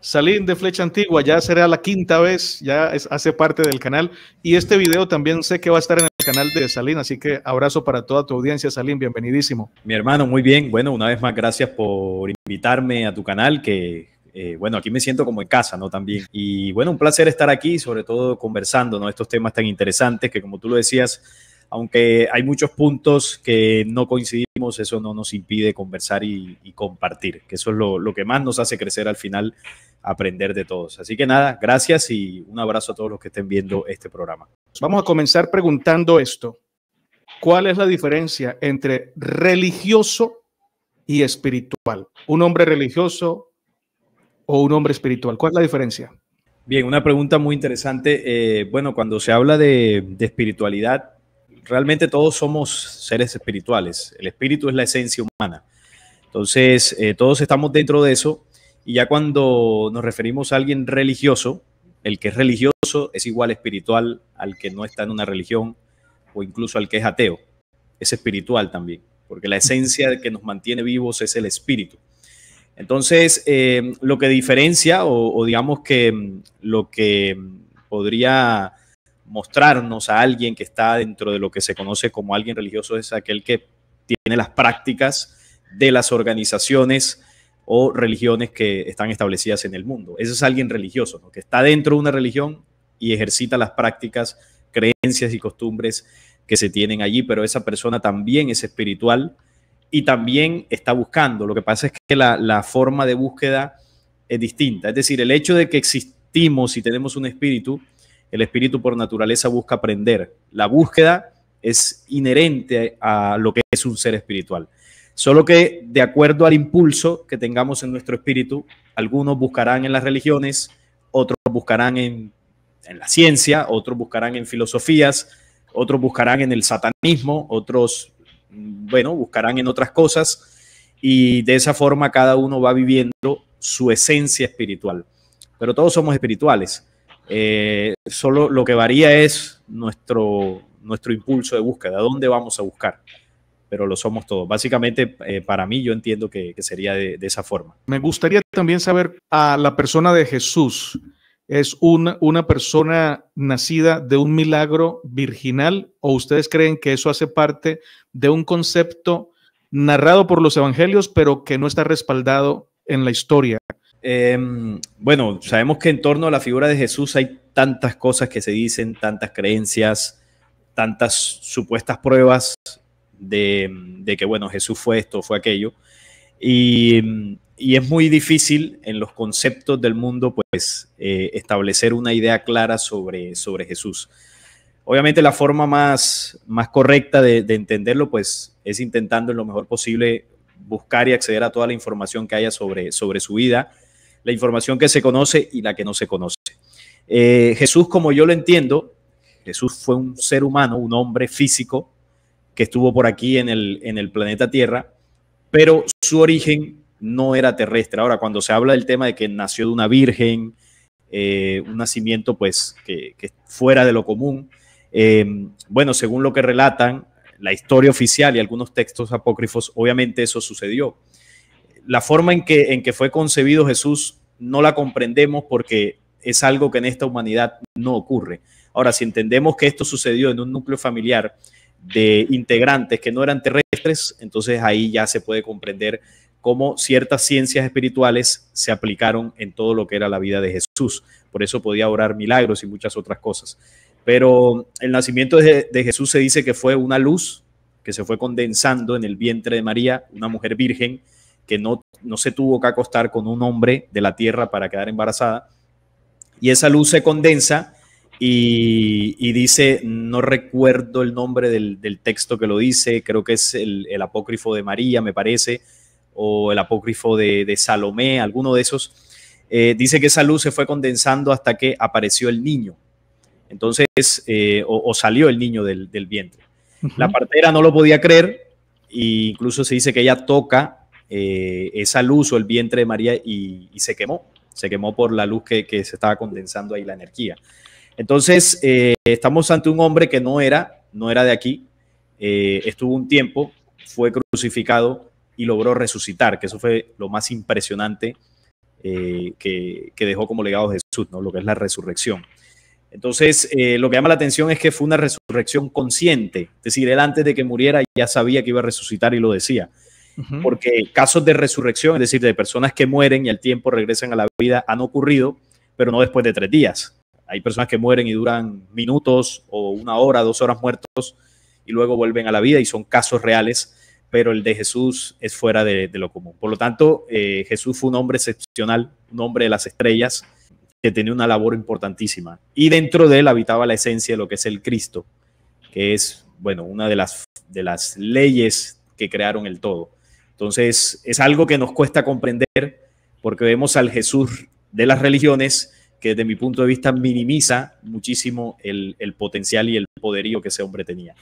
Salim de Flecha Antigua, ya será la quinta vez, hace parte del canal. Y este video también sé que va a estar en el canal de Salim, así que abrazo para toda tu audiencia, Salim, bienvenidísimo. Mi hermano, muy bien. Bueno, una vez más, gracias por invitarme a tu canal, que bueno, aquí me siento como en casa, ¿no? También. Y bueno, un placer estar aquí, sobre todo conversando, ¿no? Estos temas tan interesantes que, como tú lo decías, aunque hay muchos puntos que no coincidimos, eso no nos impide conversar y compartir, que eso es lo que más nos hace crecer al final, aprender de todos. Así que nada, gracias y un abrazo a todos los que estén viendo este programa. Vamos a comenzar preguntando esto. ¿Cuál es la diferencia entre religioso y espiritual? ¿Un hombre religioso o un hombre espiritual? ¿Cuál es la diferencia? Bien, una pregunta muy interesante. Bueno, cuando se habla de espiritualidad, realmente todos somos seres espirituales. El espíritu es la esencia humana. Entonces, todos estamos dentro de eso. Y ya cuando nos referimos a alguien religioso, el que es religioso es igual espiritual al que no está en una religión o incluso al que es ateo. Es espiritual también, porque la esencia que nos mantiene vivos es el espíritu. Entonces, lo que diferencia o digamos que lo que podría mostrarnos a alguien que está dentro de lo que se conoce como alguien religioso es aquel que tiene las prácticas de las organizaciones o religiones que están establecidas en el mundo. Ese es alguien religioso, ¿no? Que está dentro de una religión y ejercita las prácticas, creencias y costumbres que se tienen allí, pero esa persona también es espiritual y también está buscando. Lo que pasa es que la forma de búsqueda es distinta. Es decir, el hecho de que existimos y tenemos un espíritu, el espíritu por naturaleza busca aprender. La búsqueda es inherente a lo que es un ser espiritual. Solo que de acuerdo al impulso que tengamos en nuestro espíritu, algunos buscarán en las religiones, otros buscarán en la ciencia, otros buscarán en filosofías, otros buscarán en el satanismo, otros, bueno, buscarán en otras cosas y de esa forma cada uno va viviendo su esencia espiritual. Pero todos somos espirituales. Solo lo que varía es nuestro impulso de búsqueda, dónde vamos a buscar, pero lo somos todos. Básicamente, para mí, yo entiendo que sería de esa forma. Me gustaría también saber a la persona de Jesús. ¿Es una persona nacida de un milagro virginal o ustedes creen que eso hace parte de un concepto narrado por los evangelios, pero que no está respaldado en la historia? Bueno, sabemos que en torno a la figura de Jesús hay tantas cosas que se dicen, tantas creencias, tantas supuestas pruebas de que, bueno, Jesús fue esto, fue aquello. Y es muy difícil en los conceptos del mundo, pues, establecer una idea clara sobre Jesús. Obviamente la forma más correcta de entenderlo, pues, es intentando en lo mejor posible buscar y acceder a toda la información que haya sobre su vida, la información que se conoce y la que no se conoce. Jesús, como yo lo entiendo, Jesús fue un ser humano, un hombre físico que estuvo por aquí en el planeta Tierra, pero su origen no era terrestre. Ahora, cuando se habla del tema de que nació de una virgen, un nacimiento pues que fuera de lo común, bueno, según lo que relatan la historia oficial y algunos textos apócrifos, obviamente eso sucedió. La forma en que fue concebido Jesús no la comprendemos porque es algo que en esta humanidad no ocurre. Ahora, si entendemos que esto sucedió en un núcleo familiar de integrantes que no eran terrestres, entonces ahí ya se puede comprender cómo ciertas ciencias espirituales se aplicaron en todo lo que era la vida de Jesús. Por eso podía orar milagros y muchas otras cosas. Pero el nacimiento de Jesús se dice que fue una luz que se fue condensando en el vientre de María, una mujer virgen que no se tuvo que acostar con un hombre de la tierra para quedar embarazada. Y esa luz se condensa y dice, no recuerdo el nombre del texto que lo dice, creo que es el apócrifo de María, me parece, o el apócrifo de Salomé, alguno de esos. Dice que esa luz se fue condensando hasta que apareció el niño. Entonces, o salió el niño del vientre. La partera no lo podía creer e incluso se dice que ella toca esa luz o el vientre de María y se quemó por la luz que se estaba condensando ahí, la energía. Entonces, estamos ante un hombre que no era de aquí, estuvo un tiempo, fue crucificado y logró resucitar, que eso fue lo más impresionante que dejó como legado Jesús, ¿no? Lo que es la resurrección. Entonces, lo que llama la atención es que fue una resurrección consciente, es decir, él antes de que muriera ya sabía que iba a resucitar y lo decía. Porque casos de resurrección, es decir, de personas que mueren y al tiempo regresan a la vida, han ocurrido, pero no después de 3 días. Hay personas que mueren y duran minutos o 1 hora, 2 horas muertos y luego vuelven a la vida y son casos reales, pero el de Jesús es fuera de lo común. Por lo tanto, Jesús fue un hombre excepcional, un hombre de las estrellas, que tenía una labor importantísima. Y dentro de él habitaba la esencia de lo que es el Cristo, que es, bueno, una de las leyes que crearon el todo. Entonces, es algo que nos cuesta comprender porque vemos al Jesús de las religiones que desde mi punto de vista minimiza muchísimo el potencial y el poderío que ese hombre tenía.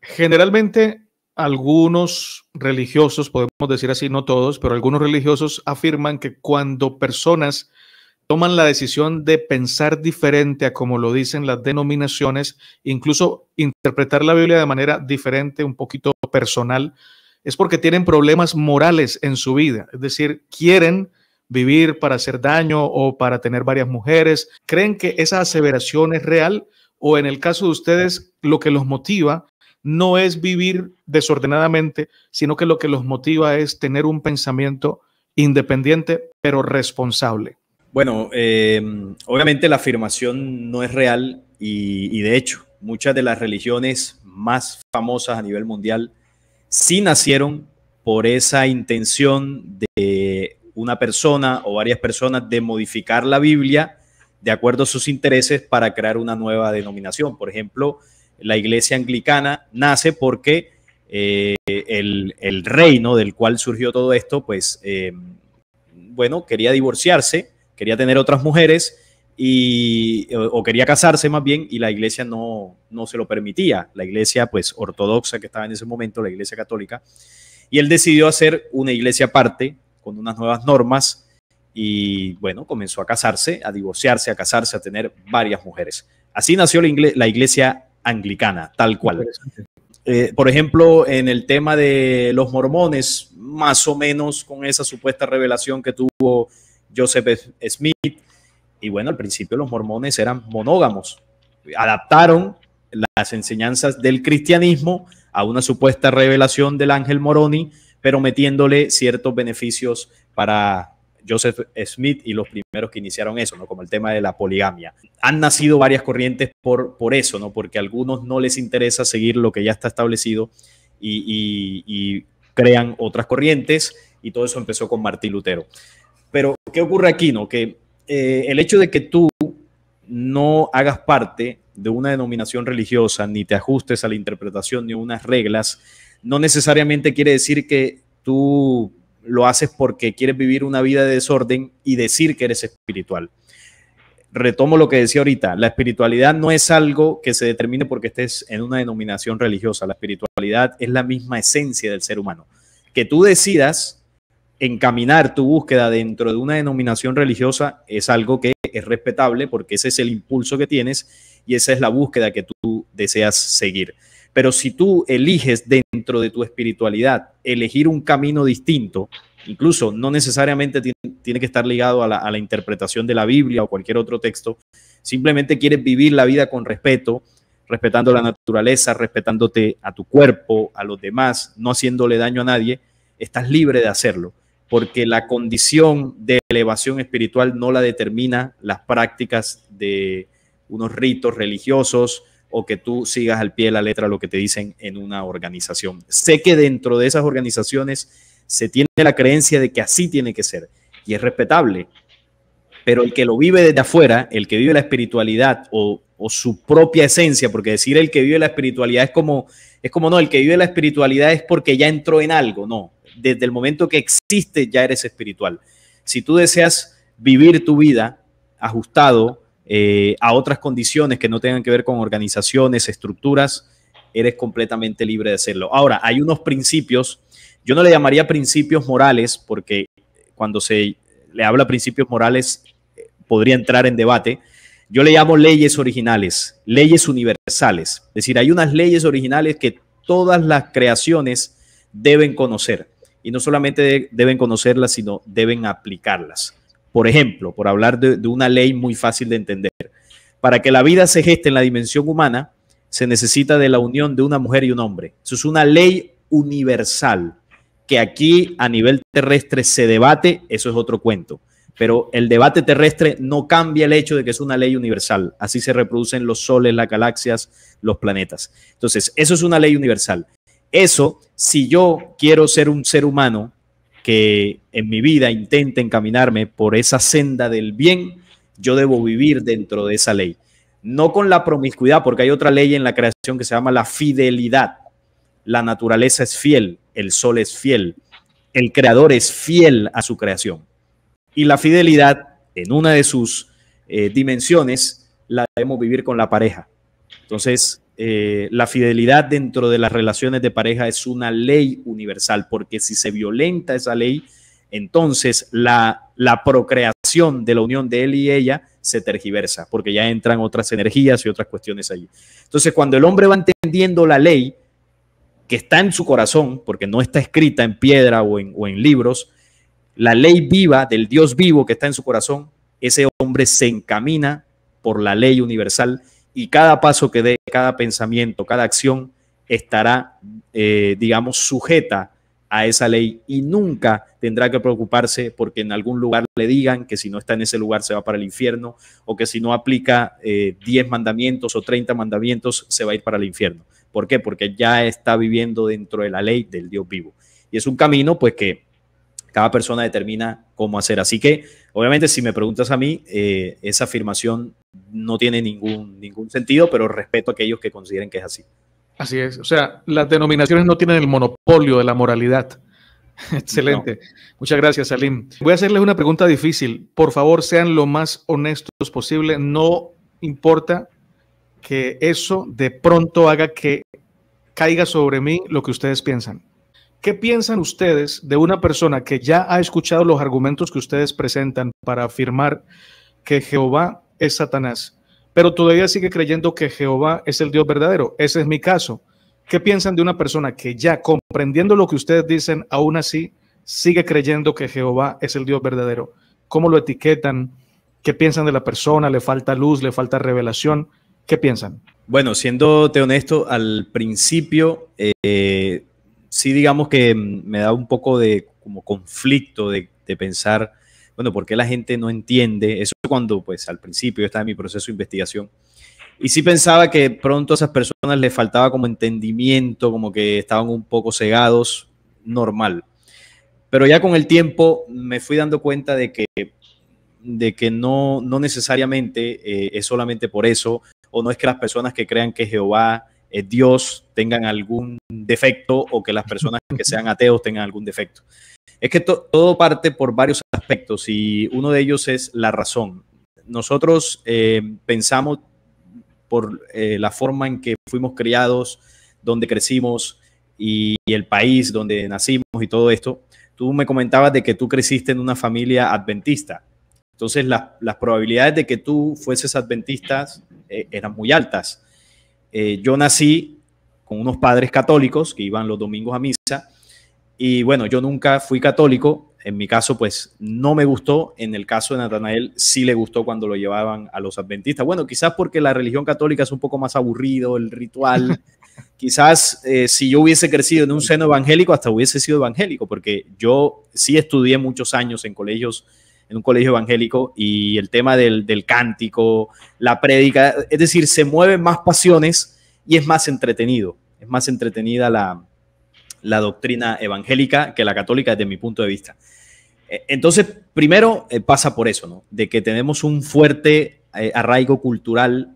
Generalmente, algunos religiosos, podemos decir así, no todos, pero algunos religiosos afirman que cuando personas toman la decisión de pensar diferente a como lo dicen las denominaciones, incluso interpretar la Biblia de manera diferente, un poquito personal, es porque tienen problemas morales en su vida. Es decir, quieren vivir para hacer daño o para tener varias mujeres. ¿Creen que esa aseveración es real? O en el caso de ustedes, lo que los motiva no es vivir desordenadamente, sino que lo que los motiva es tener un pensamiento independiente, pero responsable. Bueno, obviamente la afirmación no es real y de hecho muchas de las religiones más famosas a nivel mundial sí nacieron por esa intención de una persona o varias personas de modificar la Biblia de acuerdo a sus intereses para crear una nueva denominación. Por ejemplo, la iglesia anglicana nace porque el reino del cual surgió todo esto, pues, bueno, quería divorciarse, quería tener otras mujeres o quería casarse más bien, y la iglesia no se lo permitía. La iglesia, pues, ortodoxa que estaba en ese momento, la iglesia católica, y él decidió hacer una iglesia aparte con unas nuevas normas y, bueno, comenzó a casarse, a divorciarse, a casarse, a tener varias mujeres. Así nació la iglesia anglicana, tal cual. Por ejemplo, en el tema de los mormones, más o menos con esa supuesta revelación que tuvo Joseph Smith, y bueno, al principio los mormones eran monógamos, adaptaron las enseñanzas del cristianismo a una supuesta revelación del ángel Moroni, pero metiéndole ciertos beneficios para Joseph Smith y los primeros que iniciaron eso, ¿no? Como el tema de la poligamia. Han nacido varias corrientes por eso, ¿no? Porque a algunos no les interesa seguir lo que ya está establecido y crean otras corrientes, y todo eso empezó con Martín Lutero. Pero, ¿qué ocurre aquí, no? Que el hecho de que tú no hagas parte de una denominación religiosa, ni te ajustes a la interpretación ni unas reglas, no necesariamente quiere decir que tú lo haces porque quieres vivir una vida de desorden y decir que eres espiritual. Retomo lo que decía ahorita, la espiritualidad no es algo que se determine porque estés en una denominación religiosa. La espiritualidad es la misma esencia del ser humano. Que tú decidas encaminar tu búsqueda dentro de una denominación religiosa es algo que es respetable, porque ese es el impulso que tienes y esa es la búsqueda que tú deseas seguir. Pero si tú eliges dentro de tu espiritualidad elegir un camino distinto, incluso no necesariamente tiene que estar ligado a la interpretación de la Biblia o cualquier otro texto, simplemente quieres vivir la vida con respeto, respetando la naturaleza, respetándote a tu cuerpo, a los demás, no haciéndole daño a nadie, estás libre de hacerlo, porque la condición de elevación espiritual no la determina las prácticas de unos ritos religiosos o que tú sigas al pie de la letra lo que te dicen en una organización. Sé que dentro de esas organizaciones se tiene la creencia de que así tiene que ser y es respetable, pero el que lo vive desde afuera, el que vive la espiritualidad o su propia esencia, porque decir el que vive la espiritualidad es como no, el que vive la espiritualidad es porque ya entró en algo, no. Desde el momento que existe ya eres espiritual. Si tú deseas vivir tu vida ajustado a otras condiciones que no tengan que ver con organizaciones, estructuras, eres completamente libre de hacerlo. Ahora, hay unos principios, yo no le llamaría principios morales, porque cuando se le habla principios morales podría entrar en debate. Yo le llamo leyes originales, leyes universales. Es decir, hay unas leyes originales que todas las creaciones deben conocer. Y no solamente deben conocerlas, sino deben aplicarlas. Por ejemplo, por hablar de una ley muy fácil de entender, para que la vida se geste en la dimensión humana, se necesita de la unión de una mujer y un hombre. Eso es una ley universal, que aquí a nivel terrestre se debate, eso es otro cuento. Pero el debate terrestre no cambia el hecho de que es una ley universal. Así se reproducen los soles, las galaxias, los planetas. Entonces, eso es una ley universal. Eso, si yo quiero ser un ser humano que en mi vida intente encaminarme por esa senda del bien, yo debo vivir dentro de esa ley. No con la promiscuidad, porque hay otra ley en la creación que se llama la fidelidad. La naturaleza es fiel, el sol es fiel, el creador es fiel a su creación. Y la fidelidad, en una de sus dimensiones, la debemos vivir con la pareja. Entonces, la fidelidad dentro de las relaciones de pareja es una ley universal, porque si se violenta esa ley, entonces la procreación de la unión de él y ella se tergiversa, porque ya entran otras energías y otras cuestiones allí. Entonces, cuando el hombre va entendiendo la ley que está en su corazón, porque no está escrita en piedra o en libros, la ley viva del Dios vivo que está en su corazón, ese hombre se encamina por la ley universal y cada paso que dé, cada pensamiento, cada acción estará, digamos, sujeta a esa ley y nunca tendrá que preocuparse porque en algún lugar le digan que si no está en ese lugar se va para el infierno o que si no aplica 10 mandamientos o 30 mandamientos se va a ir para el infierno. ¿Por qué? Porque ya está viviendo dentro de la ley del Dios vivo. Y es un camino pues que cada persona determina cómo hacer. Así que, obviamente, si me preguntas a mí, esa afirmación no tiene ningún sentido, pero respeto a aquellos que consideren que es así. Así es. O sea, las denominaciones no tienen el monopolio de la moralidad. Excelente. No. Muchas gracias, Salim. Voy a hacerles una pregunta difícil. Por favor, sean lo más honestos posible. No importa que eso de pronto haga que caiga sobre mí lo que ustedes piensan. ¿Qué piensan ustedes de una persona que ya ha escuchado los argumentos que ustedes presentan para afirmar que Jehová es Satanás, pero todavía sigue creyendo que Jehová es el Dios verdadero? Ese es mi caso. ¿Qué piensan de una persona que ya comprendiendo lo que ustedes dicen, aún así sigue creyendo que Jehová es el Dios verdadero? ¿Cómo lo etiquetan? ¿Qué piensan de la persona? ¿Le falta luz? ¿Le falta revelación? ¿Qué piensan? Bueno, siéndote honesto, al principio sí digamos que me da un poco de como conflicto de pensar, bueno, ¿por qué la gente no entiende? Eso cuando pues al principio yo estaba en mi proceso de investigación. Y sí pensaba que pronto a esas personas les faltaba como entendimiento, como que estaban un poco cegados, normal. Pero ya con el tiempo me fui dando cuenta de que no necesariamente es solamente por eso, o no es que las personas que crean que Jehová es Dios tengan algún defecto o que las personas que sean ateos tengan algún defecto. Es que todo parte por varios aspectos y uno de ellos es la razón. Nosotros pensamos por la forma en que fuimos criados, donde crecimos y el país donde nacimos y todo esto. Tú me comentabas de que tú creciste en una familia adventista. Entonces las probabilidades de que tú fueses adventista eran muy altas. Yo nací con unos padres católicos que iban los domingos a misa y bueno, yo nunca fui católico. En mi caso, pues no me gustó. En el caso de Natanael, sí le gustó cuando lo llevaban a los adventistas. Bueno, quizás porque la religión católica es un poco más aburrido, el ritual. Quizás si yo hubiese crecido en un seno evangélico, hasta hubiese sido evangélico, porque yo sí estudié muchos años en un colegio evangélico y el tema del cántico, la prédica, es decir, se mueven más pasiones y es más entretenido. Es más entretenida la doctrina evangélica que la católica desde mi punto de vista. Entonces, primero pasa por eso, ¿no? De que tenemos un fuerte arraigo cultural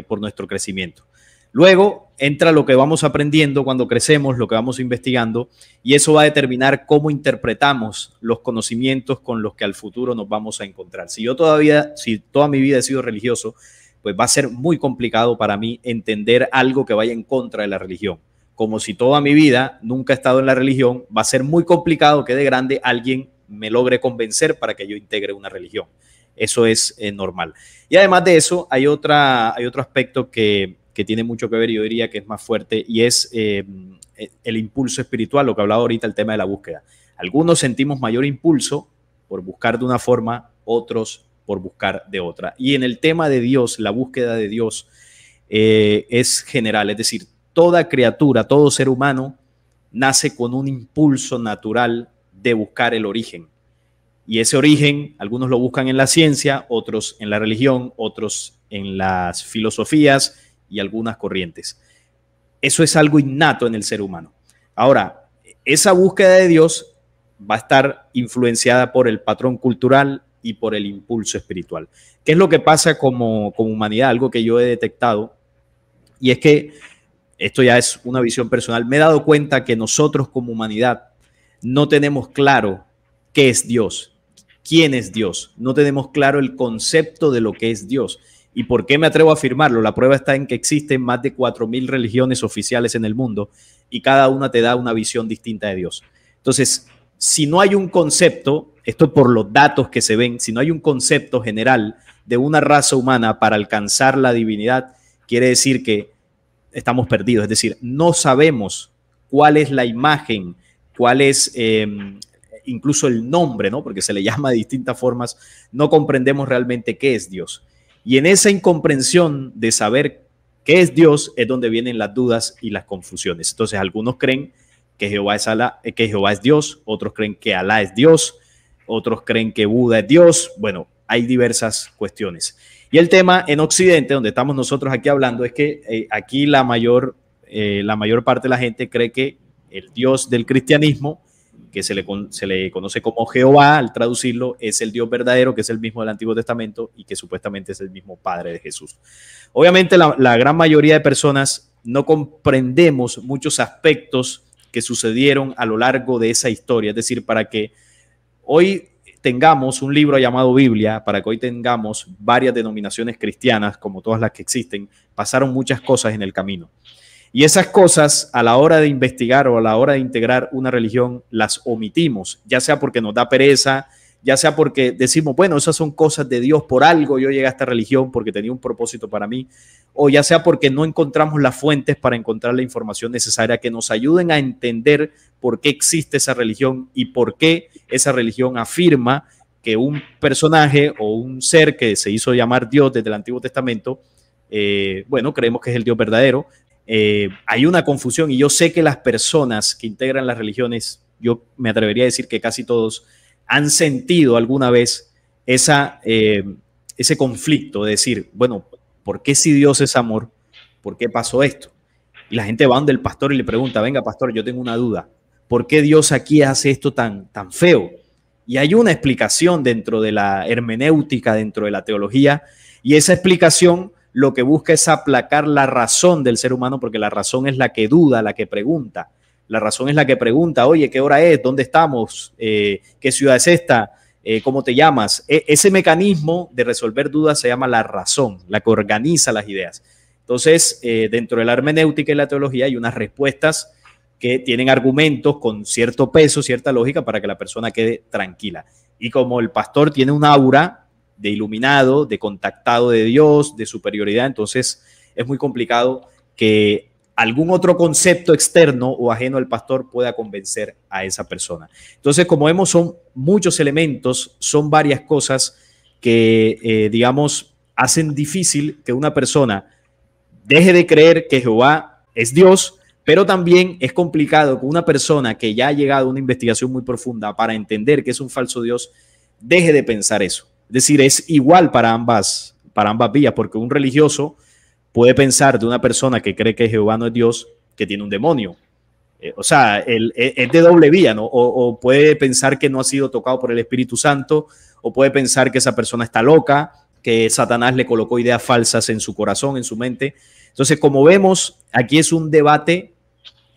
por nuestro crecimiento. Luego entra lo que vamos aprendiendo cuando crecemos, lo que vamos investigando, y eso va a determinar cómo interpretamos los conocimientos con los que al futuro nos vamos a encontrar. Si toda mi vida he sido religioso, pues va a ser muy complicado para mí entender algo que vaya en contra de la religión. Como si toda mi vida nunca he estado en la religión, va a ser muy complicado que de grande alguien me logre convencer para que yo integre una religión. Eso es normal. Y además de eso, hay otro aspecto que tiene mucho que ver, yo diría que es más fuerte, y es el impulso espiritual, lo que hablaba ahorita, el tema de la búsqueda. Algunos sentimos mayor impulso por buscar de una forma, otros por buscar de otra. Y en el tema de Dios, la búsqueda de Dios es general, es decir, toda criatura, todo ser humano nace con un impulso natural de buscar el origen. Y ese origen, algunos lo buscan en la ciencia, otros en la religión, otros en las filosofías y algunas corrientes. Eso es algo innato en el ser humano. Ahora, esa búsqueda de Dios va a estar influenciada por el patrón cultural y por el impulso espiritual. ¿Qué es lo que pasa como humanidad? Algo que yo he detectado, y es que esto ya es una visión personal. Me he dado cuenta que nosotros como humanidad no tenemos claro qué es Dios, quién es Dios. No tenemos claro el concepto de lo que es Dios. ¿Y por qué me atrevo a afirmarlo? La prueba está en que existen más de 4.000 religiones oficiales en el mundo y cada una te da una visión distinta de Dios. Entonces, si no hay un concepto, esto por los datos que se ven, si no hay un concepto general de una raza humana para alcanzar la divinidad, quiere decir que estamos perdidos. Es decir, no sabemos cuál es la imagen, cuál es incluso el nombre, ¿no? Porque se le llama de distintas formas, no comprendemos realmente qué es Dios. Y en esa incomprensión de saber qué es Dios es donde vienen las dudas y las confusiones. Entonces, algunos creen que Jehová es Alá, que Jehová es Dios, otros creen que Alá es Dios, otros creen que Buda es Dios. Bueno, hay diversas cuestiones. Y el tema en Occidente, donde estamos nosotros aquí hablando, es que aquí la mayor parte de la gente cree que el Dios del cristianismo, que se le conoce como Jehová, al traducirlo, es el Dios verdadero, que es el mismo del Antiguo Testamento y que supuestamente es el mismo Padre de Jesús. Obviamente la gran mayoría de personas no comprendemos muchos aspectos que sucedieron a lo largo de esa historia. Es decir, para que hoy tengamos un libro llamado Biblia, para que hoy tengamos varias denominaciones cristianas, como todas las que existen, pasaron muchas cosas en el camino. Y esas cosas, a la hora de investigar o a la hora de integrar una religión, las omitimos, ya sea porque nos da pereza, ya sea porque decimos, bueno, esas son cosas de Dios, por algo yo llegué a esta religión porque tenía un propósito para mí, o ya sea porque no encontramos las fuentes para encontrar la información necesaria que nos ayuden a entender por qué existe esa religión y por qué esa religión afirma que un personaje o un ser que se hizo llamar Dios desde el Antiguo Testamento, bueno, creemos que es el Dios verdadero. Hay una confusión y yo sé que las personas que integran las religiones, yo me atrevería a decir que casi todos han sentido alguna vez ese conflicto de decir, bueno, ¿por qué si Dios es amor? ¿Por qué pasó esto? Y la gente va donde el pastor y le pregunta, venga pastor, yo tengo una duda, ¿por qué Dios aquí hace esto tan feo? Y hay una explicación dentro de la hermenéutica, dentro de la teología, y esa explicación lo que busca es aplacar la razón del ser humano, porque la razón es la que duda, la que pregunta. La razón es la que pregunta, oye, ¿qué hora es? ¿Dónde estamos? ¿Qué ciudad es esta? ¿Cómo te llamas? Ese mecanismo de resolver dudas se llama la razón, la que organiza las ideas. Entonces, dentro de la hermenéutica y la teología hay unas respuestas que tienen argumentos con cierto peso, cierta lógica para que la persona quede tranquila. Y como el pastor tiene un aura de iluminado, de contactado de Dios, de superioridad, entonces es muy complicado que algún otro concepto externo o ajeno al pastor pueda convencer a esa persona. Entonces, como vemos, son muchos elementos, son varias cosas que, digamos, hacen difícil que una persona deje de creer que Jehová es Dios, pero también es complicado que una persona que ya ha llegado a una investigación muy profunda para entender que es un falso Dios, deje de pensar eso. Es decir, es igual para ambas vías, porque un religioso puede pensar de una persona que cree que Jehová no es Dios, que tiene un demonio. O sea, es de doble vía, ¿no? O puede pensar que no ha sido tocado por el Espíritu Santo, o puede pensar que esa persona está loca, que Satanás le colocó ideas falsas en su corazón, en su mente. Entonces, como vemos, aquí es un debate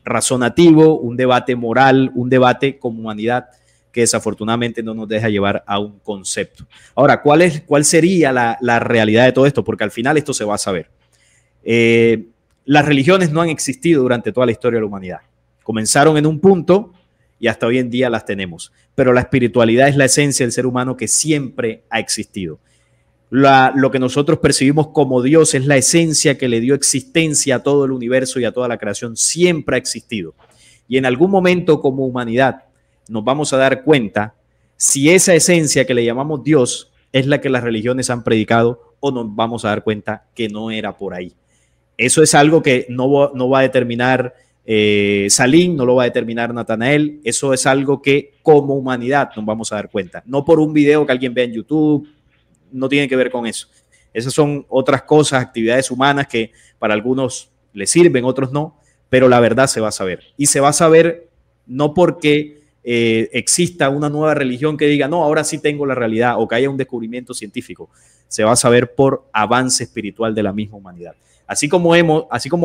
razonativo, un debate moral, un debate con humanidad, que desafortunadamente no nos deja llevar a un concepto. Ahora, ¿cuál sería la realidad de todo esto? Porque al final esto se va a saber. Las religiones no han existido durante toda la historia de la humanidad. Comenzaron en un punto y hasta hoy en día las tenemos. Pero la espiritualidad es la esencia del ser humano que siempre ha existido. Lo que nosotros percibimos como Dios es la esencia que le dio existencia a todo el universo y a toda la creación. Siempre ha existido. Y en algún momento como humanidad nos vamos a dar cuenta si esa esencia que le llamamos Dios es la que las religiones han predicado, o nos vamos a dar cuenta que no era por ahí. Eso es algo que no va a determinar Salim, no lo va a determinar Natanael. Eso es algo que como humanidad nos vamos a dar cuenta. No por un video que alguien vea en YouTube, no tiene que ver con eso. Esas son otras cosas, actividades humanas que para algunos les sirven, otros no, pero la verdad se va a saber. Y se va a saber no porque exista una nueva religión que diga, no, ahora sí tengo la realidad, o que haya un descubrimiento científico. Se va a saber por avance espiritual de la misma humanidad. Así como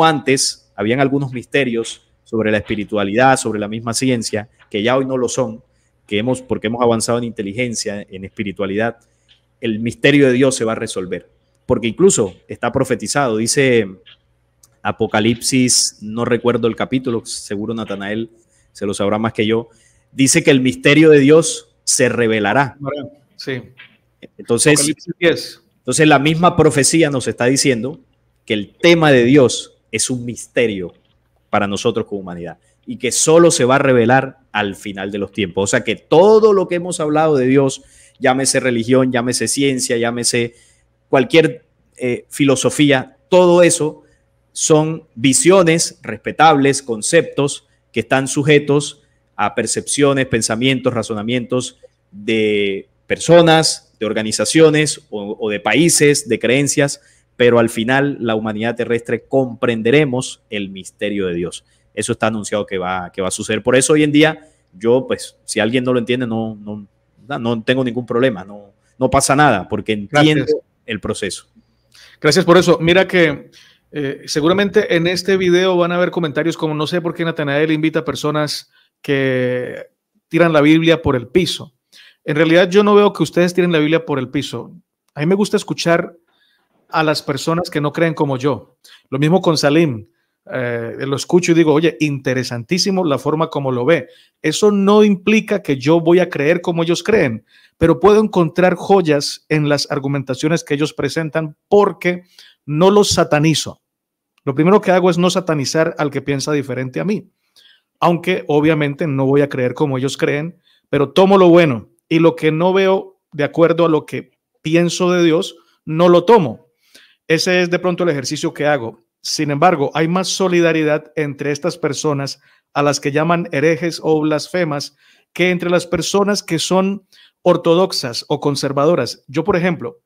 antes habían algunos misterios sobre la espiritualidad, sobre la misma ciencia, que ya hoy no lo son, porque hemos avanzado en inteligencia, en espiritualidad, el misterio de Dios se va a resolver. Porque incluso está profetizado, dice Apocalipsis, no recuerdo el capítulo, seguro Natanael se lo sabrá más que yo, dice que el misterio de Dios se revelará. Sí. Entonces la misma profecía nos está diciendo que el tema de Dios es un misterio para nosotros como humanidad y que solo se va a revelar al final de los tiempos. O sea que todo lo que hemos hablado de Dios, llámese religión, llámese ciencia, llámese cualquier filosofía, todo eso son visiones respetables, conceptos que están sujetos a percepciones, pensamientos, razonamientos de personas, de organizaciones o de países, de creencias, pero al final la humanidad terrestre comprenderemos el misterio de Dios. Eso está anunciado que va a suceder. Por eso hoy en día yo, pues, si alguien no lo entiende, no tengo ningún problema, no pasa nada, porque entiendo el proceso. Gracias por eso. Mira que seguramente en este video van a haber comentarios como, no sé por qué Natanael invita a personas que tiran la Biblia por el piso. En realidad yo no veo que ustedes tiren la Biblia por el piso. A mí me gusta escuchar a las personas que no creen como yo. Lo mismo con Salim. Lo escucho y digo, oye, interesantísimo la forma como lo ve. Eso no implica que yo voy a creer como ellos creen, pero puedo encontrar joyas en las argumentaciones que ellos presentan porque no los satanizo. Lo primero que hago es no satanizar al que piensa diferente a mí, aunque obviamente no voy a creer como ellos creen, pero tomo lo bueno y lo que no veo de acuerdo a lo que pienso de Dios, no lo tomo. Ese es de pronto el ejercicio que hago. Sin embargo, hay más solidaridad entre estas personas a las que llaman herejes o blasfemas que entre las personas que son ortodoxas o conservadoras. Yo, por ejemplo,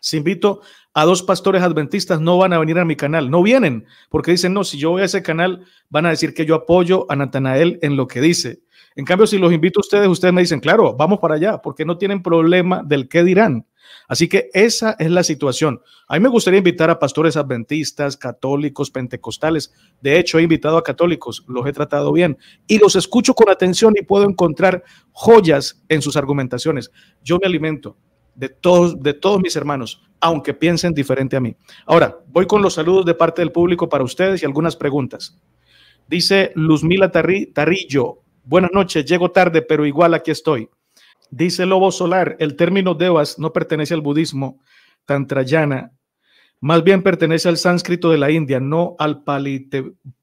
si invito a 2 pastores adventistas, no van a venir a mi canal, no vienen, porque dicen, no, si yo voy a ese canal, van a decir que yo apoyo a Natanael en lo que dice. En cambio, si los invito a ustedes me dicen, claro, vamos para allá, porque no tienen problema del qué dirán. Así que esa es la situación. A mí me gustaría invitar a pastores adventistas, católicos, pentecostales. De hecho, he invitado a católicos, los he tratado bien y los escucho con atención y puedo encontrar joyas en sus argumentaciones. Yo me alimento de todos mis hermanos, aunque piensen diferente a mí. Ahora, voy con los saludos de parte del público para ustedes y algunas preguntas. Dice Luzmila Tarrillo, buenas noches, llego tarde, pero igual aquí estoy. Dice Lobo Solar, el término devas no pertenece al budismo tantrayana, más bien pertenece al sánscrito de la India, no al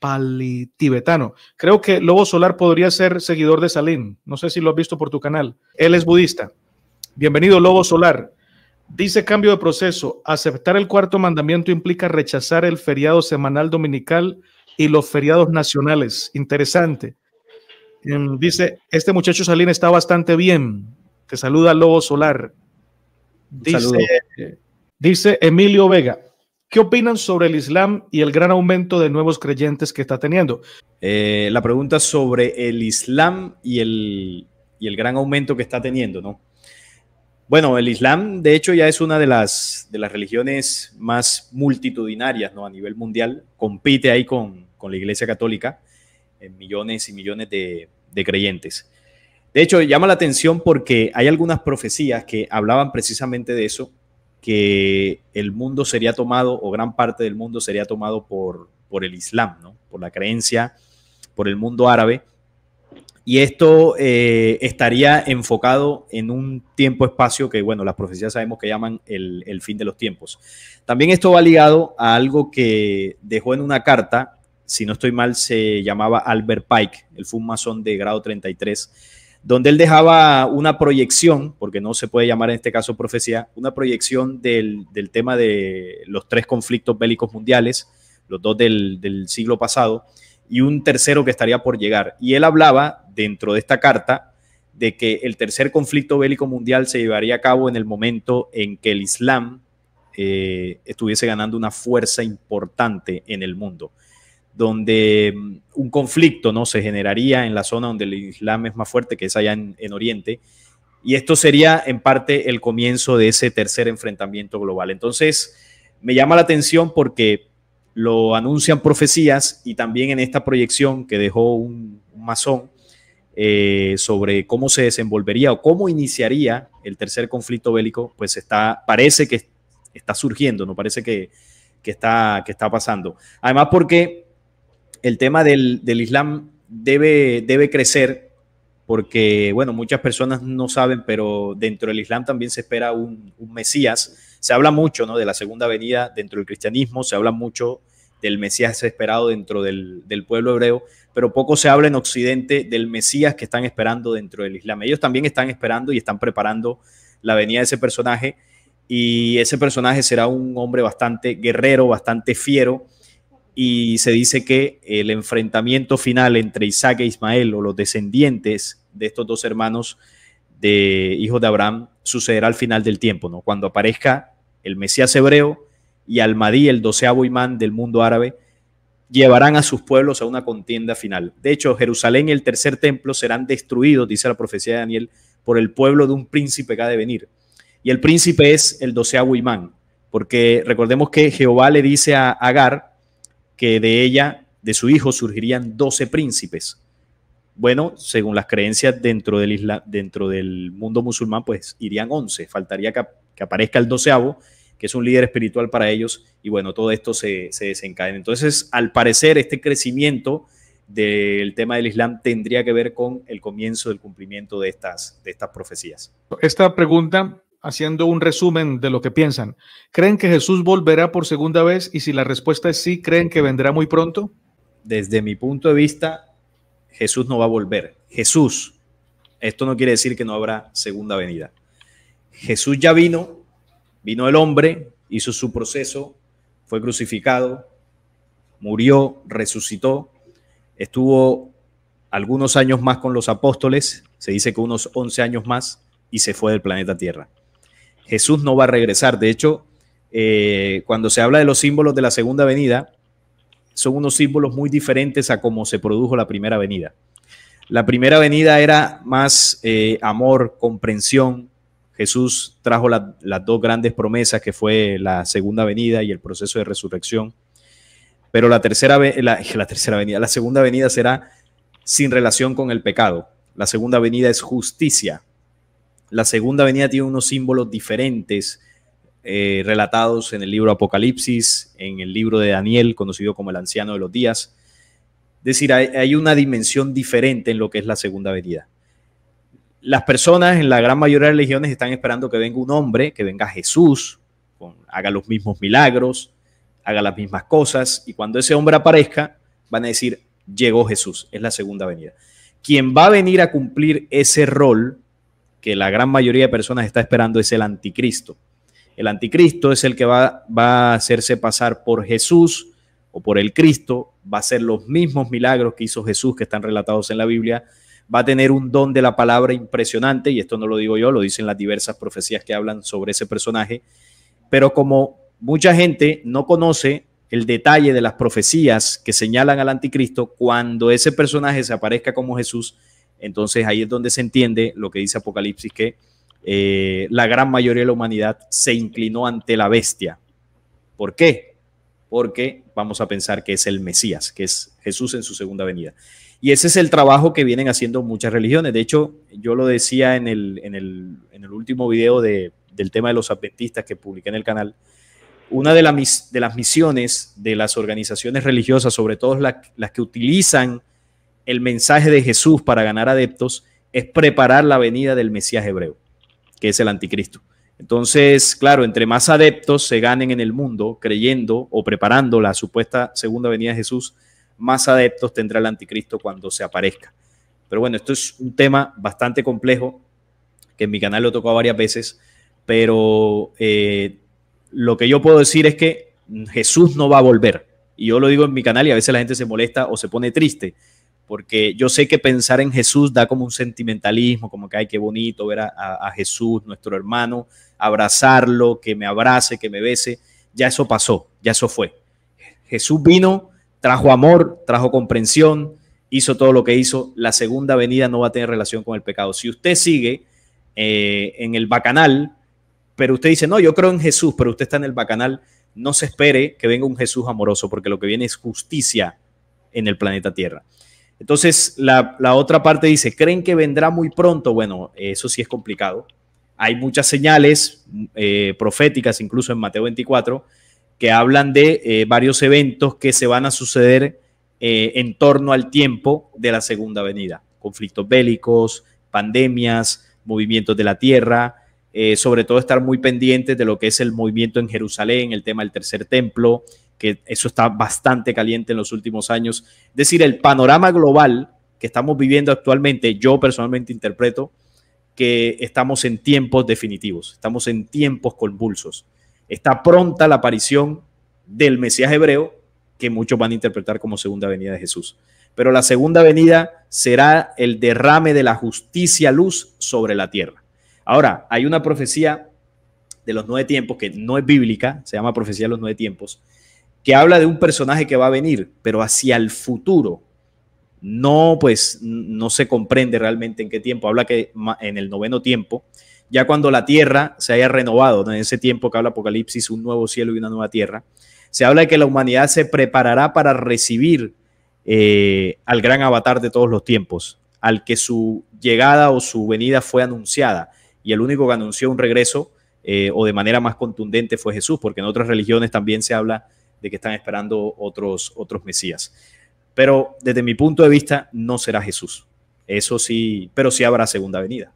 palitibetano. Creo que Lobo Solar podría ser seguidor de Salim, no sé si lo has visto por tu canal. Él es budista. Bienvenido, Lobo Solar. Dice cambio de proceso, aceptar el 4º mandamiento implica rechazar el feriado semanal dominical y los feriados nacionales. Interesante. Dice, este muchacho Salim está bastante bien. Te saluda Lobo Solar. Dice Emilio Vega, ¿qué opinan sobre el Islam y el gran aumento de nuevos creyentes que está teniendo? La pregunta sobre el Islam y el gran aumento que está teniendo, ¿no? Bueno, el Islam, de hecho, ya es una de las religiones más multitudinarias, ¿no? A nivel mundial. Compite ahí con la Iglesia Católica en millones y millones de creyentes. De hecho, llama la atención porque hay algunas profecías que hablaban precisamente de eso, que el mundo sería tomado, o gran parte del mundo sería tomado por el Islam, ¿no? Por la creencia, por el mundo árabe. Y esto estaría enfocado en un tiempo-espacio que, bueno, las profecías sabemos que llaman el fin de los tiempos. También esto va ligado a algo que dejó en una carta, si no estoy mal, se llamaba Albert Pike, él fue un masón de grado 33, donde él dejaba una proyección, porque no se puede llamar en este caso profecía, una proyección del tema de los 3 conflictos bélicos mundiales, los 2 del siglo pasado, y un tercero que estaría por llegar. Y él hablaba dentro de esta carta de que el tercer conflicto bélico mundial se llevaría a cabo en el momento en que el Islam estuviese ganando una fuerza importante en el mundo, donde un conflicto, ¿no?, se generaría en la zona donde el Islam es más fuerte, que es allá en Oriente, y esto sería en parte el comienzo de ese tercer enfrentamiento global. Entonces, me llama la atención porque lo anuncian profecías, y también en esta proyección que dejó un masón sobre cómo se desenvolvería o cómo iniciaría el tercer conflicto bélico, pues parece que está surgiendo, no parece que está pasando. Además, porque el tema del Islam debe crecer, porque, bueno, muchas personas no saben, pero dentro del Islam también se espera un Mesías. Se habla mucho, ¿no?, de la segunda venida dentro del cristianismo, se habla mucho del Mesías esperado dentro del pueblo hebreo, pero poco se habla en Occidente del Mesías que están esperando dentro del Islam. Ellos también están esperando y están preparando la venida de ese personaje, y ese personaje será un hombre bastante guerrero, bastante fiero, y se dice que el enfrentamiento final entre Isaac e Ismael, o los descendientes de estos 2 hermanos de hijos de Abraham, sucederá al final del tiempo, ¿no?, cuando aparezca el Mesías hebreo y Al-Mahdi, el 12º imán del mundo árabe, llevarán a sus pueblos a una contienda final. De hecho, Jerusalén y el tercer templo serán destruidos, dice la profecía de Daniel, por el pueblo de un príncipe que ha de venir. Y el príncipe es el 12º imán, porque recordemos que Jehová le dice a Agar que de ella, de su hijo, surgirían 12 príncipes. Bueno, según las creencias dentro del mundo musulmán, pues irían 11. Faltaría que aparezca el 12º, que es un líder espiritual para ellos, y bueno, todo esto se desencadena. Entonces, al parecer, este crecimiento del tema del Islam tendría que ver con el comienzo del cumplimiento de estas profecías. Esta pregunta, haciendo un resumen de lo que piensan, ¿creen que Jesús volverá por segunda vez? Y si la respuesta es sí, ¿creen que vendrá muy pronto? Desde mi punto de vista, Jesús no va a volver. Esto no quiere decir que no habrá segunda venida. Jesús ya vino el hombre, hizo su proceso, fue crucificado, murió, resucitó, estuvo algunos años más con los apóstoles, se dice que unos 11 años más, y se fue del planeta Tierra. Jesús no va a regresar. De hecho, cuando se habla de los símbolos de la segunda venida, son unos símbolos muy diferentes a cómo se produjo la primera venida. La primera venida era más amor, comprensión. Jesús trajo las 2 grandes promesas, que fue la segunda venida y el proceso de resurrección. Pero la segunda venida será sin relación con el pecado. La segunda venida es justicia. La segunda venida tiene unos símbolos diferentes relatados en el libro Apocalipsis, en el libro de Daniel, conocido como el anciano de los días. Es decir, hay una dimensión diferente en lo que es la segunda venida. Las personas en la gran mayoría de religiones están esperando que venga un hombre, que venga Jesús, haga los mismos milagros, haga las mismas cosas, y cuando ese hombre aparezca, van a decir, llegó Jesús, es la segunda venida. Quien va a venir a cumplir ese rol que la gran mayoría de personas está esperando es el anticristo. El anticristo es el que va a hacerse pasar por Jesús o por el Cristo, va a hacer los mismos milagros que hizo Jesús, que están relatados en la Biblia, va a tener un don de la palabra impresionante, y esto no lo digo yo, lo dicen las diversas profecías que hablan sobre ese personaje, pero como mucha gente no conoce el detalle de las profecías que señalan al anticristo, cuando ese personaje se aparezca como Jesús, entonces ahí es donde se entiende lo que dice Apocalipsis, que la gran mayoría de la humanidad se inclinó ante la bestia. ¿Por qué? Porque vamos a pensar que es el Mesías, que es Jesús en su segunda venida. Y ese es el trabajo que vienen haciendo muchas religiones. De hecho, yo lo decía en el último video del tema de los adventistas que publiqué en el canal. Una de las misiones de las organizaciones religiosas, sobre todo las que utilizan el mensaje de Jesús para ganar adeptos, es preparar la venida del Mesías hebreo, que es el anticristo. Entonces, claro, entre más adeptos se ganen en el mundo creyendo o preparando la supuesta segunda venida de Jesús, más adeptos tendrá el anticristo cuando se aparezca. Pero bueno, esto es un tema bastante complejo, que en mi canal lo he tocado varias veces, pero lo que yo puedo decir es que Jesús no va a volver. Y yo lo digo en mi canal y a veces la gente se molesta o se pone triste, porque yo sé que pensar en Jesús da como un sentimentalismo, como que, ay, qué bonito ver a Jesús, nuestro hermano, abrazarlo, que me abrace, que me bese. Ya eso pasó, ya eso fue. Jesús vino, trajo amor, trajo comprensión, hizo todo lo que hizo. La segunda venida no va a tener relación con el pecado. Si usted sigue en el bacanal, pero usted dice, no, yo creo en Jesús, pero usted está en el bacanal, no se espere que venga un Jesús amoroso, porque lo que viene es justicia en el planeta Tierra. Entonces, la otra parte dice, ¿creen que vendrá muy pronto? Bueno, eso sí es complicado. Hay muchas señales proféticas, incluso en Mateo 24, que hablan de varios eventos que se van a suceder en torno al tiempo de la segunda venida. Conflictos bélicos, pandemias, movimientos de la tierra, sobre todo estar muy pendientes de lo que es el movimiento en Jerusalén, el tema del tercer templo, que eso está bastante caliente en los últimos años. Es decir, el panorama global que estamos viviendo actualmente, yo personalmente interpreto que estamos en tiempos definitivos, estamos en tiempos convulsos. Está pronta la aparición del Mesías hebreo, que muchos van a interpretar como segunda venida de Jesús. Pero la segunda venida será el derrame de la justicia luz sobre la tierra. Ahora, hay una profecía de los 9 tiempos que no es bíblica, se llama profecía de los 9 tiempos, que habla de un personaje que va a venir, pero hacia el futuro. No, pues no se comprende realmente en qué tiempo. Habla que en el 9º tiempo, ya cuando la tierra se haya renovado, ¿no? En ese tiempo que habla Apocalipsis, un nuevo cielo y una nueva tierra, se habla de que la humanidad se preparará para recibir al gran avatar de todos los tiempos, al que su llegada o su venida fue anunciada, y el único que anunció un regreso o de manera más contundente fue Jesús, porque en otras religiones también se habla de que están esperando otros mesías. Pero desde mi punto de vista no será Jesús. Eso sí, pero sí habrá segunda venida,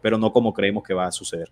pero no como creemos que va a suceder.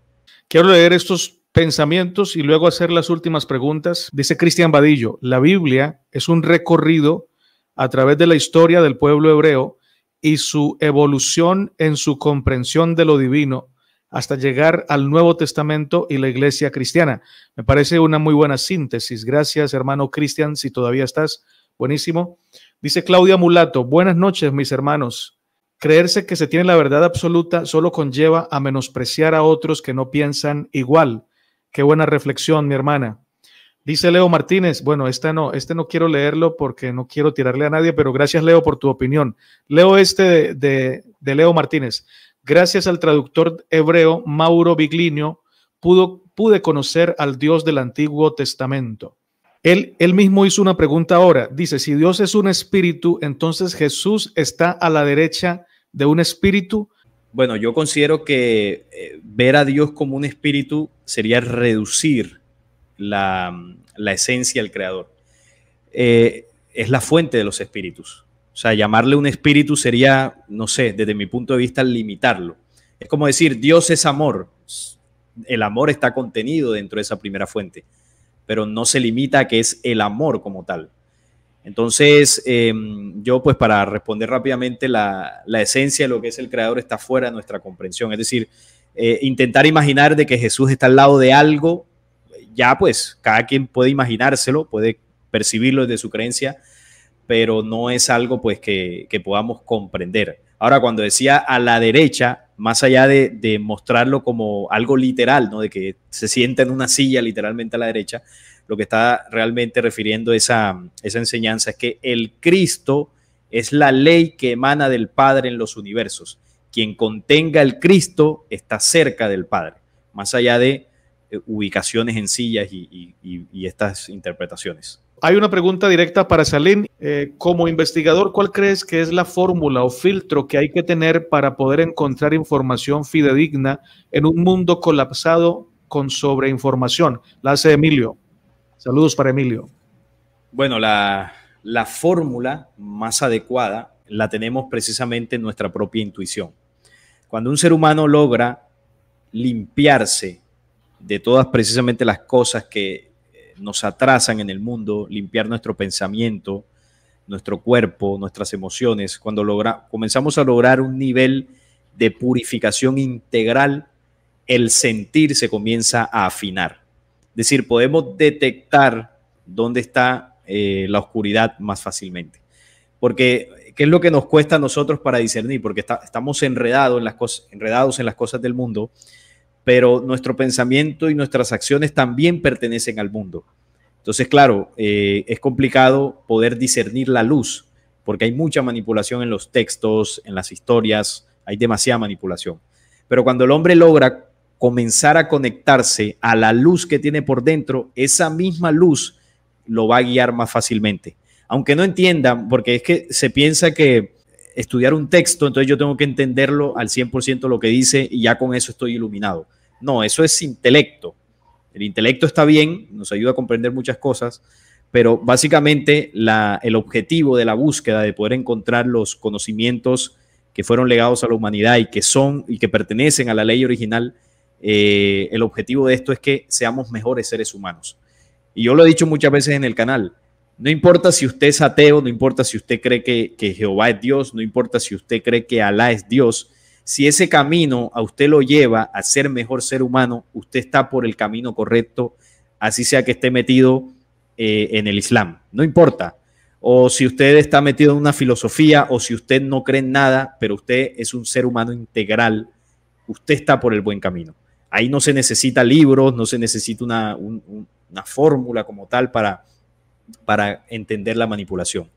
Quiero leer estos pensamientos y luego hacer las últimas preguntas. Dice Cristian Vadillo, la Biblia es un recorrido a través de la historia del pueblo hebreo y su evolución en su comprensión de lo divino hasta llegar al Nuevo Testamento y la iglesia cristiana. Me parece una muy buena síntesis. Gracias, hermano Cristian, si todavía estás. Buenísimo. Dice Claudia Mulato, buenas noches, mis hermanos. Creerse que se tiene la verdad absoluta solo conlleva a menospreciar a otros que no piensan igual. Qué buena reflexión, mi hermana. Dice Leo Martínez, bueno, este no quiero leerlo porque no quiero tirarle a nadie, pero gracias, Leo, por tu opinión. Leo de Leo Martínez. Gracias al traductor hebreo Mauro Biglinio, pude conocer al Dios del Antiguo Testamento. Él mismo hizo una pregunta ahora. Dice, si Dios es un espíritu, entonces Jesús está a la derecha de un espíritu. Bueno, yo considero que ver a Dios como un espíritu sería reducir la esencia del creador. Es la fuente de los espíritus. O sea, llamarle un espíritu sería, no sé, desde mi punto de vista, limitarlo. Es como decir, Dios es amor. El amor está contenido dentro de esa primera fuente, pero no se limita a que es el amor como tal. Entonces, yo pues para responder rápidamente, la esencia de lo que es el creador está fuera de nuestra comprensión. Es decir, intentar imaginar de que Jesús está al lado de algo, ya pues cada quien puede imaginárselo, puede percibirlo desde su creencia, pero no es algo pues que podamos comprender. Ahora, cuando decía a la derecha, más allá de mostrarlo como algo literal, ¿no? De que se sienta en una silla literalmente a la derecha, lo que está realmente refiriendo esa enseñanza es que el Cristo es la ley que emana del Padre en los universos. Quien contenga el Cristo está cerca del Padre, más allá de ubicaciones en sillas y estas interpretaciones. Hay una pregunta directa para Salim. Como investigador, ¿cuál crees que es la fórmula o filtro que hay que tener para poder encontrar información fidedigna en un mundo colapsado con sobreinformación? La hace Emilio. Saludos para Emilio. Bueno, la fórmula más adecuada la tenemos precisamente en nuestra propia intuición. Cuando un ser humano logra limpiarse de todas precisamente las cosas que nos atrasan en el mundo, limpiar nuestro pensamiento, nuestro cuerpo, nuestras emociones, cuando comenzamos a lograr un nivel de purificación integral, el sentir se comienza a afinar. Es decir, podemos detectar dónde está la oscuridad más fácilmente. Porque, ¿qué es lo que nos cuesta a nosotros para discernir? Porque estamos enredados en las cosas del mundo, pero nuestro pensamiento y nuestras acciones también pertenecen al mundo. Entonces, claro, es complicado poder discernir la luz, porque hay mucha manipulación en los textos, en las historias, hay demasiada manipulación. Pero cuando el hombre logra comenzar a conectarse a la luz que tiene por dentro, esa misma luz lo va a guiar más fácilmente. Aunque no entiendan, porque es que se piensa que estudiar un texto, entonces yo tengo que entenderlo al 100% lo que dice y ya con eso estoy iluminado. No, eso es intelecto. El intelecto está bien, nos ayuda a comprender muchas cosas, pero básicamente el objetivo de la búsqueda de poder encontrar los conocimientos que fueron legados a la humanidad y que pertenecen a la ley original, el objetivo de esto es que seamos mejores seres humanos. Y yo lo he dicho muchas veces en el canal, no importa si usted es ateo, no importa si usted cree que Jehová es Dios, no importa si usted cree que Alá es Dios, si ese camino a usted lo lleva a ser mejor ser humano, usted está por el camino correcto, así sea que esté metido en el Islam, no importa. O si usted está metido en una filosofía o si usted no cree en nada, pero usted es un ser humano integral, usted está por el buen camino. Ahí no se necesita libros, no se necesita una fórmula como tal para entender la manipulación.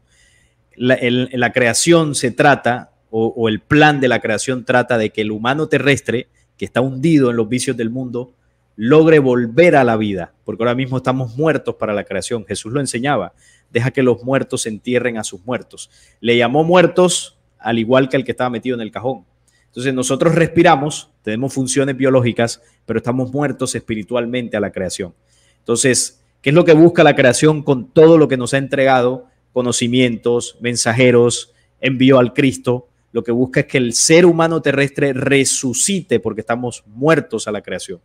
La creación se trata, o el plan de la creación trata de que el humano terrestre, que está hundido en los vicios del mundo, logre volver a la vida, porque ahora mismo estamos muertos para la creación. Jesús lo enseñaba, deja que los muertos entierren a sus muertos. Le llamó muertos al igual que el que estaba metido en el cajón. Entonces nosotros respiramos, tenemos funciones biológicas, pero estamos muertos espiritualmente a la creación. Entonces, ¿qué es lo que busca la creación con todo lo que nos ha entregado? Conocimientos, mensajeros, envió al Cristo. Lo que busca es que el ser humano terrestre resucite porque estamos muertos a la creación.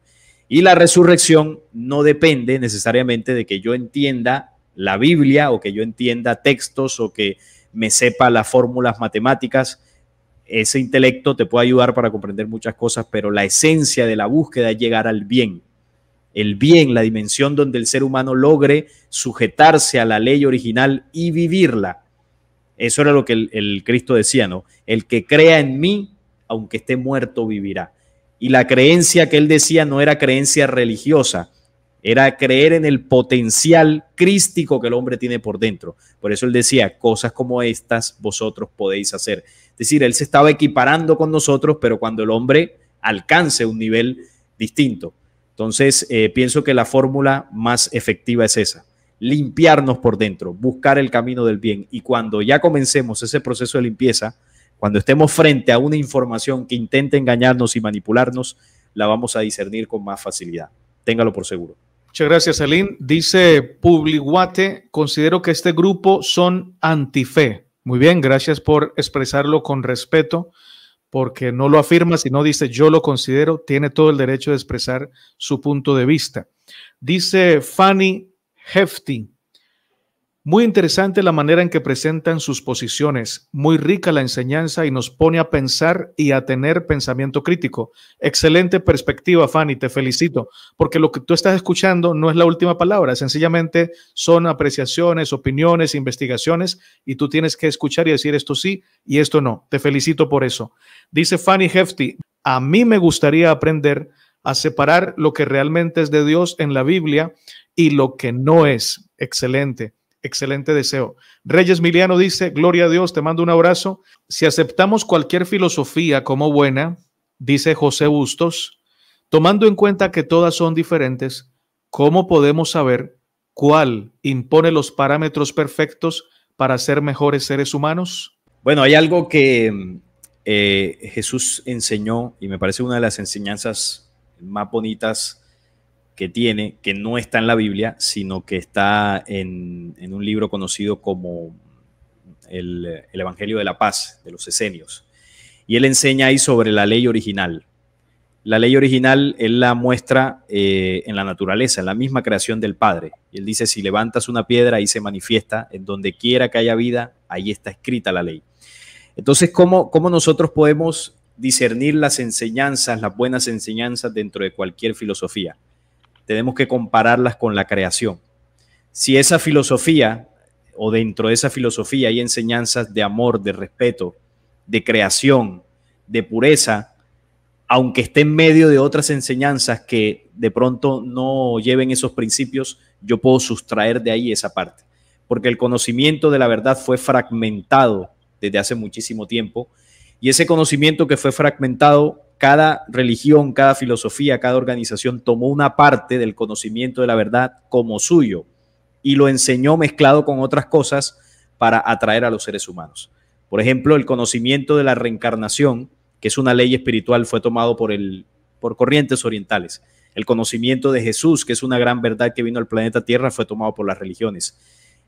Y la resurrección no depende necesariamente de que yo entienda la Biblia o que yo entienda textos o que me sepa las fórmulas matemáticas. Ese intelecto te puede ayudar para comprender muchas cosas, pero la esencia de la búsqueda es llegar al bien. El bien, la dimensión donde el ser humano logre sujetarse a la ley original y vivirla. Eso era lo que el Cristo decía, ¿no? El que crea en mí, aunque esté muerto, vivirá. Y la creencia que él decía no era creencia religiosa, era creer en el potencial crístico que el hombre tiene por dentro. Por eso él decía, cosas como estas vosotros podéis hacer. Es decir, él se estaba equiparando con nosotros, pero cuando el hombre alcance un nivel distinto. Entonces, pienso que la fórmula más efectiva es esa. Limpiarnos por dentro, buscar el camino del bien. Y cuando ya comencemos ese proceso de limpieza, cuando estemos frente a una información que intente engañarnos y manipularnos, la vamos a discernir con más facilidad. Téngalo por seguro. Muchas gracias, Salim. Dice Publiguate, considero que este grupo son antife. Muy bien, gracias por expresarlo con respeto, porque no lo afirma, sino dice yo lo considero, tiene todo el derecho de expresar su punto de vista. Dice Fanny Hefty, muy interesante la manera en que presentan sus posiciones, muy rica la enseñanza y nos pone a pensar y a tener pensamiento crítico. Excelente perspectiva, Fanny, te felicito, porque lo que tú estás escuchando no es la última palabra, sencillamente son apreciaciones, opiniones, investigaciones y tú tienes que escuchar y decir esto sí y esto no. Te felicito por eso. Dice Fanny Hefty, a mí me gustaría aprender a separar lo que realmente es de Dios en la Biblia y lo que no es. Excelente. Excelente deseo. Reyes Miliano dice, gloria a Dios, te mando un abrazo. Si aceptamos cualquier filosofía como buena, dice José Bustos, tomando en cuenta que todas son diferentes, ¿cómo podemos saber cuál impone los parámetros perfectos para ser mejores seres humanos? Bueno, hay algo que Jesús enseñó y me parece una de las enseñanzas más bonitas que tiene, que no está en la Biblia, sino que está en un libro conocido como el Evangelio de la Paz, de los Esenios. Y él enseña ahí sobre la ley original. La ley original él la muestra en la naturaleza, en la misma creación del Padre. Y él dice, si levantas una piedra, ahí se manifiesta, en donde quiera que haya vida, ahí está escrita la ley. Entonces, ¿cómo nosotros podemos discernir las enseñanzas, las buenas enseñanzas dentro de cualquier filosofía? Tenemos que compararlas con la creación. Si esa filosofía o dentro de esa filosofía hay enseñanzas de amor, de respeto, de creación, de pureza, aunque esté en medio de otras enseñanzas que de pronto no lleven esos principios, yo puedo sustraer de ahí esa parte. Porque el conocimiento de la verdad fue fragmentado desde hace muchísimo tiempo, y ese conocimiento que fue fragmentado, cada religión, cada filosofía, cada organización tomó una parte del conocimiento de la verdad como suyo y lo enseñó mezclado con otras cosas para atraer a los seres humanos. Por ejemplo, el conocimiento de la reencarnación, que es una ley espiritual, fue tomado por corrientes orientales. El conocimiento de Jesús, que es una gran verdad que vino al planeta Tierra, fue tomado por las religiones.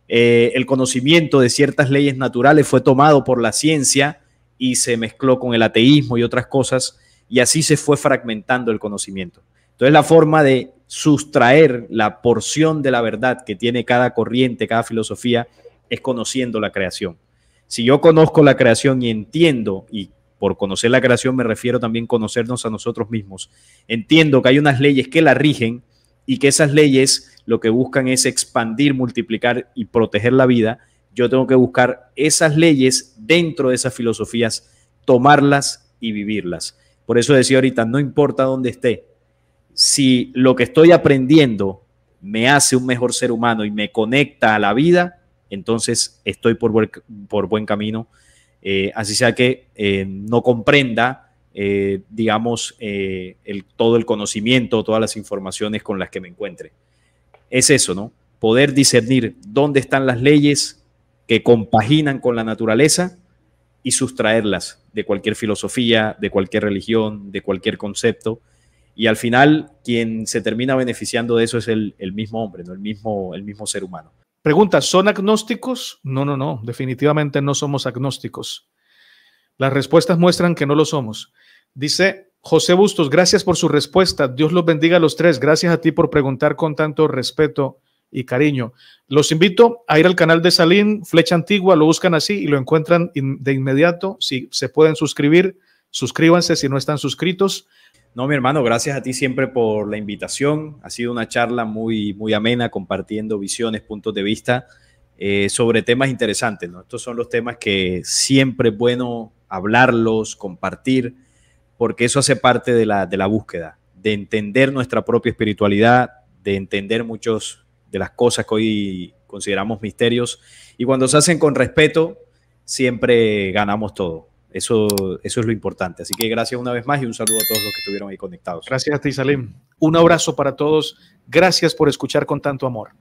El conocimiento de ciertas leyes naturales fue tomado por la ciencia y se mezcló con el ateísmo y otras cosas, y así se fue fragmentando el conocimiento. Entonces, la forma de sustraer la porción de la verdad que tiene cada corriente, cada filosofía, es conociendo la creación. Si yo conozco la creación y entiendo, y por conocer la creación me refiero también a conocernos a nosotros mismos, entiendo que hay unas leyes que la rigen y que esas leyes lo que buscan es expandir, multiplicar y proteger la vida. Yo tengo que buscar esas leyes dentro de esas filosofías, tomarlas y vivirlas. Por eso decía ahorita, no importa dónde esté, si lo que estoy aprendiendo me hace un mejor ser humano y me conecta a la vida, entonces estoy por buen camino. Así sea que no comprenda, digamos, todo el conocimiento, todas las informaciones con las que me encuentre. Es eso, ¿no? Poder discernir dónde están las leyes que compaginan con la naturaleza y sustraerlas de cualquier filosofía, de cualquier religión, de cualquier concepto. Y al final, quien se termina beneficiando de eso es el mismo hombre, ¿no? el mismo ser humano. Pregunta, ¿son agnósticos? No, definitivamente no somos agnósticos. Las respuestas muestran que no lo somos. Dice José Bustos, gracias por su respuesta. Dios los bendiga a los tres. Gracias a ti por preguntar con tanto respeto y cariño. Los invito a ir al canal de Salim, Flecha Antigua, lo buscan así y lo encuentran de inmediato. Si se pueden suscribir, suscríbanse si no están suscritos. No, mi hermano, gracias a ti siempre por la invitación. Ha sido una charla muy, muy amena, compartiendo visiones, puntos de vista sobre temas interesantes, ¿no? Estos son los temas que siempre es bueno hablarlos, compartir, porque eso hace parte de la búsqueda, de entender nuestra propia espiritualidad, de entender muchas de las cosas que hoy consideramos misterios, y cuando se hacen con respeto, siempre ganamos todo. Eso es lo importante. Así que gracias una vez más y un saludo a todos los que estuvieron ahí conectados. Gracias a ti, Salim. Un abrazo para todos. Gracias por escuchar con tanto amor.